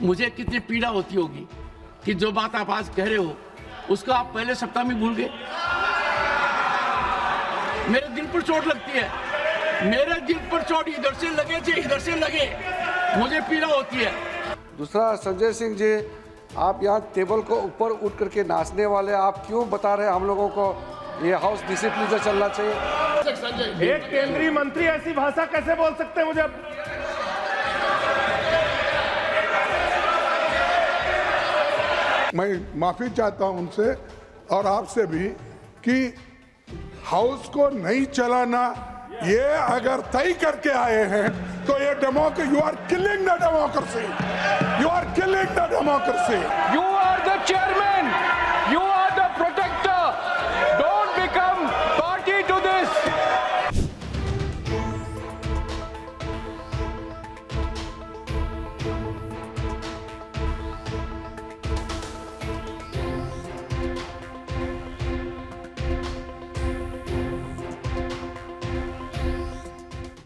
मुझे कितनी पीड़ा होती होगी कि जो बात आप आज कह रहे हो उसको आप पहले सप्ताह में भूल गए। मेरे दिल पर चोट लगती है, मेरे दिल पर चोट इधर से लगे चाहे इधर से लगे, मुझे पीड़ा होती है। दूसरा, संजय सिंह जी, आप यहाँ टेबल को ऊपर उठ करके नाचने वाले आप क्यों बता रहे हैं हम लोगों को ये हाउस डिसिप्लिन से चलना चाहिए? एक केंद्रीय मंत्री ऐसी भाषा कैसे बोल सकते हैं? मुझे मैं माफी चाहता हूं उनसे और आपसे भी कि हाउस को नहीं चलाना ये अगर तय करके आए हैं तो ये democracy, you are killing the democracy, you are killing the democracy. You are the chairman, you are the protector, don't become party to this.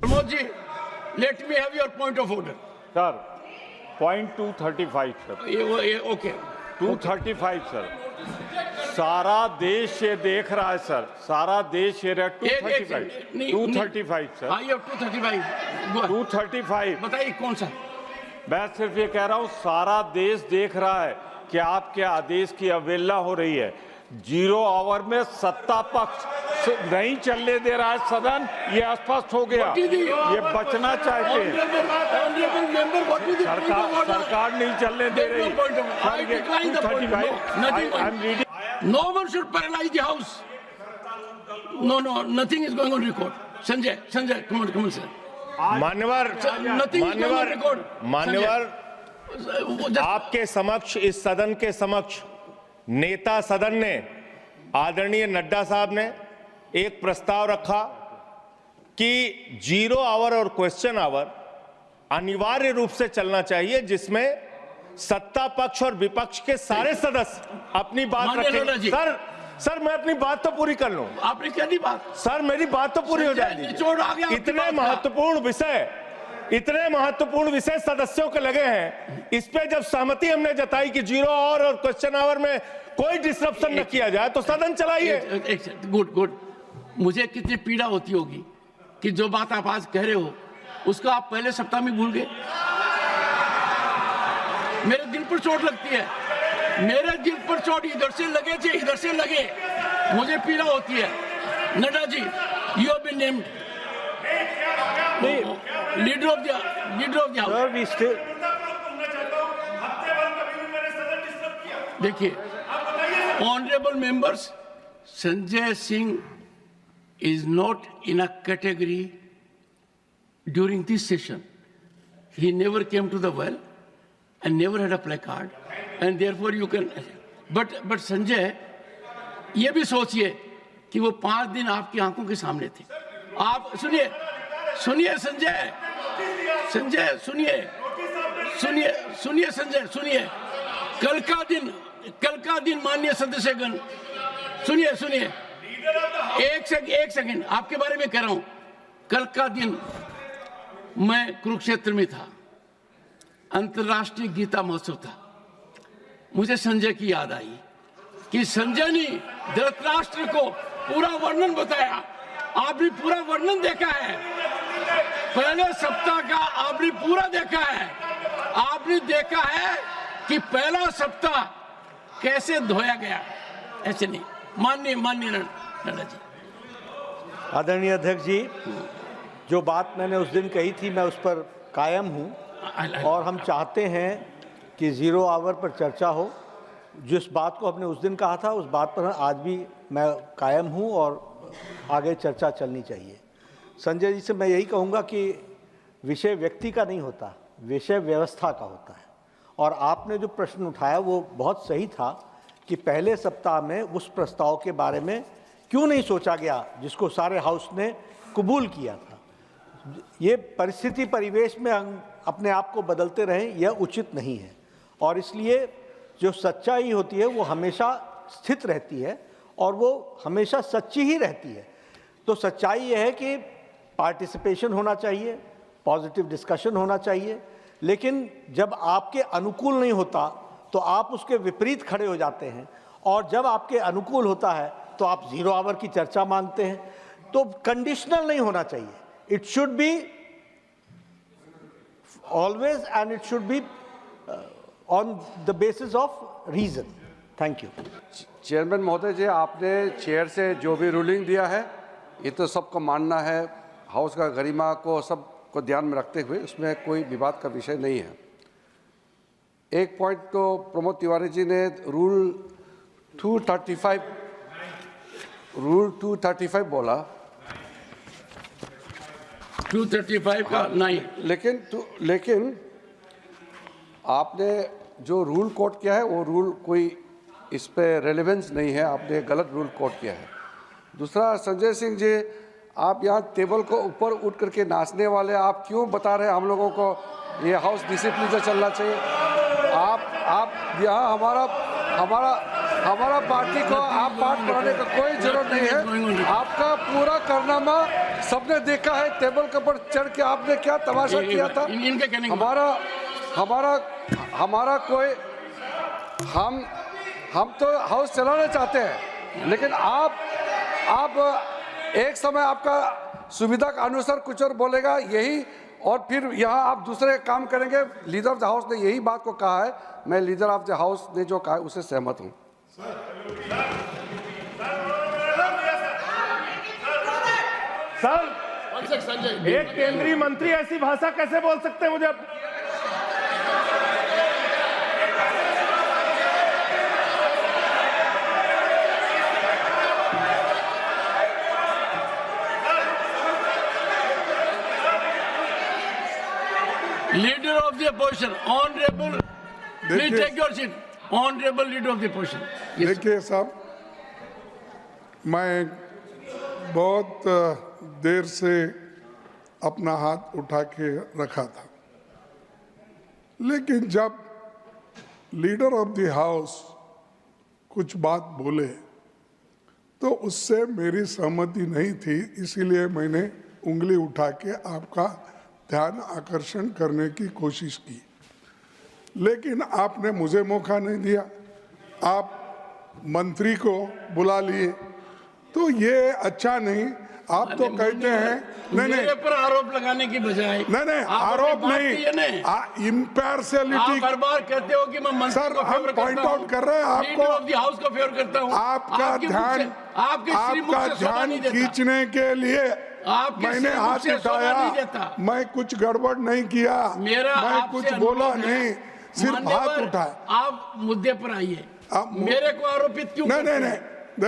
Pramod ji, let me have your point of order. Sir, point 235 sir, okay 235 sir, सारा देश ये देख रहा है sir, सारा देश ये 235 sir, हाँ ये 235 235। बताइए कौन सा? मैं सिर्फ ये कह रहा हूँ सारा देश देख रहा है कि आपके आदेश की अवहेलना हो रही है। 0 आवर में सत्ता पक्ष नहीं चलने दे रहा है सदन, ये स्पष्ट हो गया। ये बचना चाहते हैं, सरकार नहीं चलने दे रही। No one should paralyze the house. No, nothing is going on record. Sanjay, come on, sir. मान्यवर, Nothing is going on record. मान्यवर, Just- आपके समक्ष, इस सदन के समक्ष नेता सदन ने, आदरणीय नड्डा साहब ने एक प्रस्ताव रखा कि 0 आवर और क्वेश्चन आवर अनिवार्य रूप से चलना चाहिए, जिसमें सत्ता पक्ष और विपक्ष के सारे सदस्य अपनी बात रखें। सर मैं अपनी बात तो पूरी कर लूं। आपने क्या दी बात? सर मेरी बात तो पूरी हो जाएगी। निचोड़ आ गया आपकी इतने बात का। महत्वपूर्ण विषय सदस्यों के लगे हैं, इस पे जब सहमति हमने जताई कि 0 आवर और क्वेश्चन आवर में कोई डिस्ट्रप्शन न किया जाए तो सदन चलाइए। गुड। मुझे कितनी पीड़ा होती होगी कि जो बात आप आज कह रहे हो उसको आप पहले सप्ताह में भूल गए। मेरे दिल पर चोट लगती है, मेरे दिल पर चोट इधर से लगे चाहे इधर से लगे, मुझे पीड़ा होती है। Nadda ji, you have been named leader of the house. देखिए, honourable members, Sanjay Singh is not in a category during this session. He never came to the well and never had a placard, and therefore you can. But Sanjay, ये भी सोचिए कि वो 5 दिन आपकी आंखों के सामने थे। आप सुनिए संजय, सुनिए। कल का दिन माननीय सदस्यगण, सुनिए। एक सेकंड आपके बारे में कह रहा हूं। कल का दिन मैं कुरुक्षेत्र में था, अंतर्राष्ट्रीय गीता महोत्सव था। मुझे संजय की याद आई कि संजय ने धृतराष्ट्र को पूरा वर्णन बताया। आपने पूरा वर्णन देखा है, पहले सप्ताह का आपने पूरा देखा है। आपने देखा है कि पहला सप्ताह कैसे धोया गया, ऐसे नहीं। माननीय नड्डा जी। आदरणीय अध्यक्ष जी, जो बात मैंने उस दिन कही थी मैं उस पर कायम हूं और हम चाहते हैं कि 0 आवर पर चर्चा हो। जिस बात को हमने उस दिन कहा था उस बात पर आज भी मैं कायम हूं और आगे चर्चा चलनी चाहिए। संजय जी से मैं यही कहूंगा कि विषय व्यक्ति का नहीं होता, विषय व्यवस्था का होता है। और आपने जो प्रश्न उठाया वो बहुत सही था कि पहले सप्ताह में उस प्रस्ताव के बारे में क्यों नहीं सोचा गया जिसको सारे हाउस ने कबूल किया था। ये परिस्थिति परिवेश में हम अपने आप को बदलते रहें, यह उचित नहीं है। और इसलिए जो सच्चाई होती है वो हमेशा स्थित रहती है और वो हमेशा सच्ची ही रहती है। तो सच्चाई यह है कि पार्टिसिपेशन होना चाहिए, पॉजिटिव डिस्कशन होना चाहिए, लेकिन जब आपके अनुकूल नहीं होता तो आप उसके विपरीत खड़े हो जाते हैं, और जब आपके अनुकूल होता है तो आप 0 आवर की चर्चा मांगते हैं। तो कंडीशनल नहीं होना चाहिए, it should be always and it should be on the basis of reason. Thank you. Chairman महोदय जी, आपने चेयर से जो भी रूलिंग दिया है ये तो सबको मानना है, हाउस का गरिमा को सबको ध्यान में रखते हुए उसमें कोई विवाद का विषय नहीं है। एक पॉइंट तो प्रमोद तिवारी जी ने रूल 235 बोला, 235 का नहीं, लेकिन आपने जो रूल कोट किया है वो रूल कोई इस पे रेलेवेंस नहीं है, आपने गलत रूल कोट किया है। दूसरा, संजय सिंह जी, आप यहाँ टेबल को ऊपर उठ करके नाचने वाले, आप क्यों बता रहे हैं हम लोगों को ये हाउस डिसिप्लिन से चलना चाहिए? आप यहाँ हमारा पार्टी को आप पार्ट कराने का कोई जरूरत नहीं है। आपका पूरा कारनामा सबने देखा है, टेबल के ऊपर चढ़ के आपने क्या तमाशा किया था। हमारा कोई हम तो हाउस चलाना चाहते हैं, लेकिन आप एक समय आपका सुविधा के अनुसार कुछ और बोलेगा यही, और फिर यहाँ आप दूसरे काम करेंगे। लीडर ऑफ द हाउस ने यही बात को कहा है, मैं लीडर ऑफ द हाउस ने जो कहा है उससे सहमत हूँ। सर, एक केंद्रीय मंत्री ऐसी भाषा कैसे बोल सकते हैं? मुझे leader of the opposition, honourable, please take your seat. Honourable leader of the opposition. देखिए साहब, मैं बहुत देर से अपना हाथ उठा के रखा था, लेकिन जब लीडर ऑफ द हाउस कुछ बात बोले तो उससे मेरी सहमति नहीं थी, इसीलिए मैंने उंगली उठा के आपका ध्यान आकर्षण करने की कोशिश की, लेकिन आपने मुझे मौका नहीं दिया। आप मंत्री को बुला लिए, तो ये अच्छा नहीं। आप तो कहते हैं मेरे पर आरोप लगाने की बजाय, नहीं आरोप नहीं, इम्पार्शियलिटी। आप हर बार कहते हो कि मैं मंत्री सर, को हम फेवर पॉइंट करता हूं, आउट कर रहे हैं आपको, लीडर ऑफ द हाउस को फेवर करता हूं। आपका ध्यान खींचने के लिए मैंने हाथ उठाया, मैं कुछ गड़बड़ नहीं किया, मैं कुछ बोला नहीं, सिर्फ हाथ उठाया। आप मुद्दे पर आइए, मेरे को आरोपित क्यों? नहीं,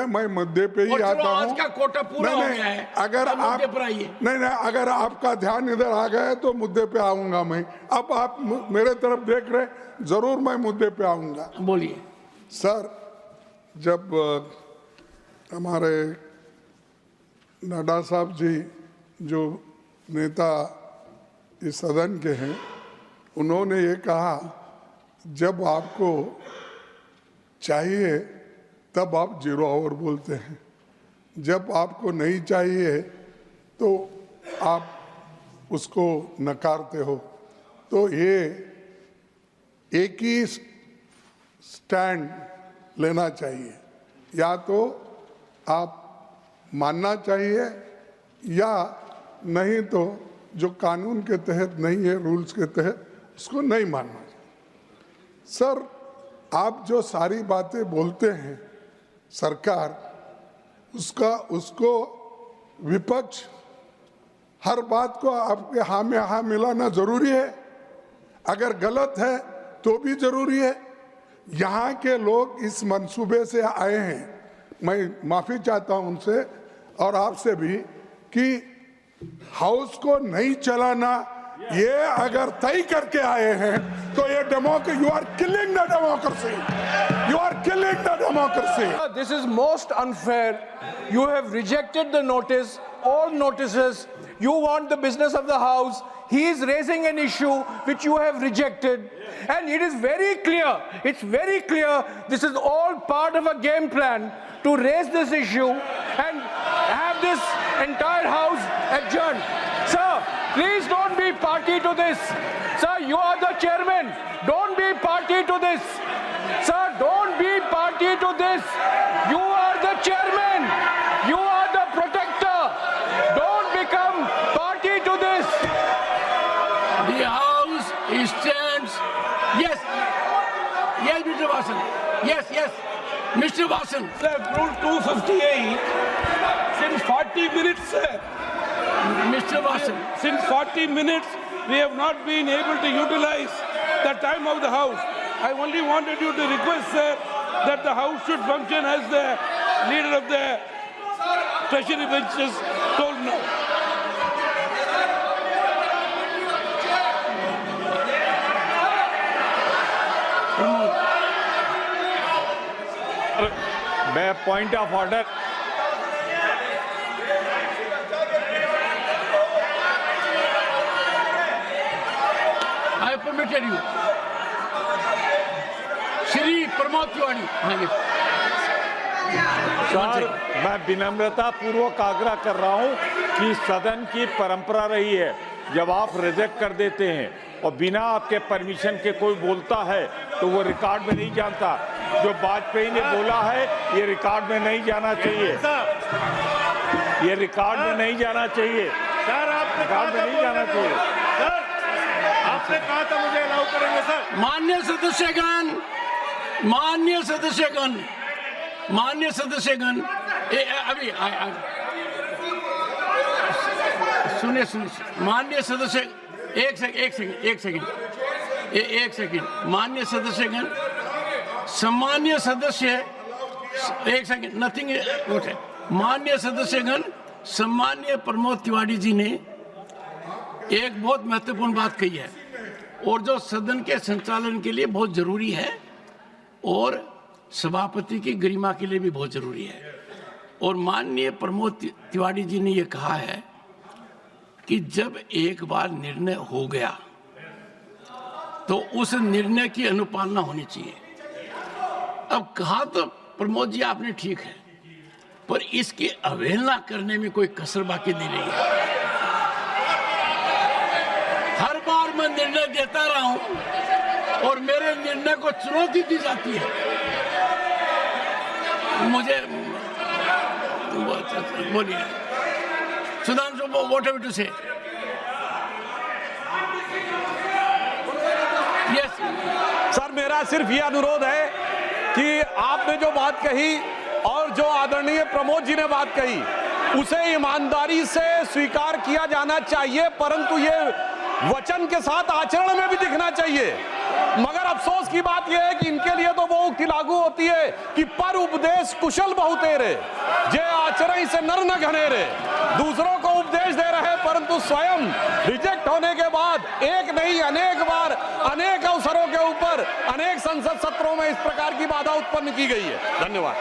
मैं मुद्दे पे ही आता हूँ। आज का कोटा पूरा हो गया है, अगर आप नहीं, अगर आपका ध्यान इधर आ गया तो मुद्दे पे आऊंगा मैं। अब आप मेरे तरफ देख रहे, जरूर मैं मुद्दे पे आऊंगा। बोलिए सर। जब हमारे नड्डा साहब जी जो नेता इस सदन के हैं, उन्होंने ये कहा जब आपको चाहिए तब आप 0 आवर बोलते हैं, जब आपको नहीं चाहिए तो आप उसको नकारते हो। तो ये एक ही स्टैंड लेना चाहिए, या तो आप मानना चाहिए या नहीं तो जो कानून के तहत नहीं है, रूल्स के तहत, उसको नहीं मानना चाहिए। सर, आप जो सारी बातें बोलते हैं सरकार, उसको विपक्ष हर बात को आपके हाँ में हाँ मिलाना जरूरी है, अगर गलत है तो भी जरूरी है। यहाँ के लोग इस मंसूबे से आए हैं, मैं माफी चाहता हूं उनसे और आपसे भी, कि हाउस को नहीं चलाना, ये अगर तय करके आए हैं तो ये democracy, you are killing the democracy, you are killing the democracy. This is most unfair. You have rejected the notice, all notices. You want the business of the house. He is raising an issue which you have rejected, and it is very clear, it's very clear, this is all part of a game plan to raise this issue and have this entire house adjourned. Sir, please don't be party to this. Sir, you are the chairman. Don't be party to this. Sir, don't be party to this. You are the chairman. You are the protector. Don't become party to this. The House stands. Yes. Yes, Mr. Vasan. Yes, yes. Mr. Vasan. Sir, Rule 258, since 40 minutes, sir, Mr. Vasan. since 40 minutes, we have not been able to utilize the time of the House. I only wanted you to request, sir, that the House should function as the leader of the Treasury benches told now. मैं point of order I have permitted you. Shri Pramod Tiwari. हाँ, yes. Sir, मैं विनम्रता पूर्वक आग्रह कर रहा हूं कि सदन की परंपरा रही है जब आप रिजेक्ट कर देते हैं और बिना आपके परमिशन के कोई बोलता है तो वो रिकॉर्ड में नहीं जाता। जो वाजपेयी ने बोला है ये रिकॉर्ड में नहीं जाना चाहिए, ये रिकॉर्ड में नहीं जाना चाहिए सर, आपने रिकॉर्ड में नहीं जाना चाहिए। सर, आपने कहा था मुझे अलाउ करेंगे सर। मान्य सदस्यगण, मान्य सदस्यगण, मान्य सदस्यगण, अभी सुने सुने, मान्य सदस्य, एक सेकंड, मान्य सदस्यगण, सम्मान्य सदस्य, एक सेकंड, नथिंग व्हाट है, मान्य सदस्यगण, सम्मान्य प्रमोद तिवारी जी ने एक बहुत महत्वपूर्ण बात कही है और जो सदन के संचालन के लिए बहुत जरूरी है और सभापति की गरिमा के लिए भी बहुत जरूरी है। और माननीय प्रमोद तिवारी जी ने यह कहा है कि जब एक बार निर्णय हो गया तो उस निर्णय की अनुपालना होनी चाहिए। अब कहा तो प्रमोद जी आपने ठीक है, पर इसकी अवहेलना करने में कोई कसर बाकी नहीं रही है। हर बार मैं निर्णय देता रहा हूं और मेरे निर्णय को चुनौती दी जाती है। मुझे बोलिए सुधांशु, व्हाट हैव टू से? यस सर, मेरा सिर्फ ये अनुरोध है कि आपने जो बात कही और जो आदरणीय प्रमोद जी ने बात कही उसे ईमानदारी से स्वीकार किया जाना चाहिए, परंतु ये वचन के साथ आचरण में भी दिखना चाहिए। मगर अफसोस की बात यह है कि इनके लिए तो वो उक्ति लागू होती है कि पर उपदेश कुशल बहुतेरे, जे आचरण से नर न घनेरे। दूसरों को उपदेश दे रहे हैं परंतु स्वयं रिजेक्ट होने के बाद एक नहीं अनेक बार अनेक अवसरों के ऊपर अनेक संसद सत्रों में इस प्रकार की बाधा उत्पन्न की गई है। धन्यवाद।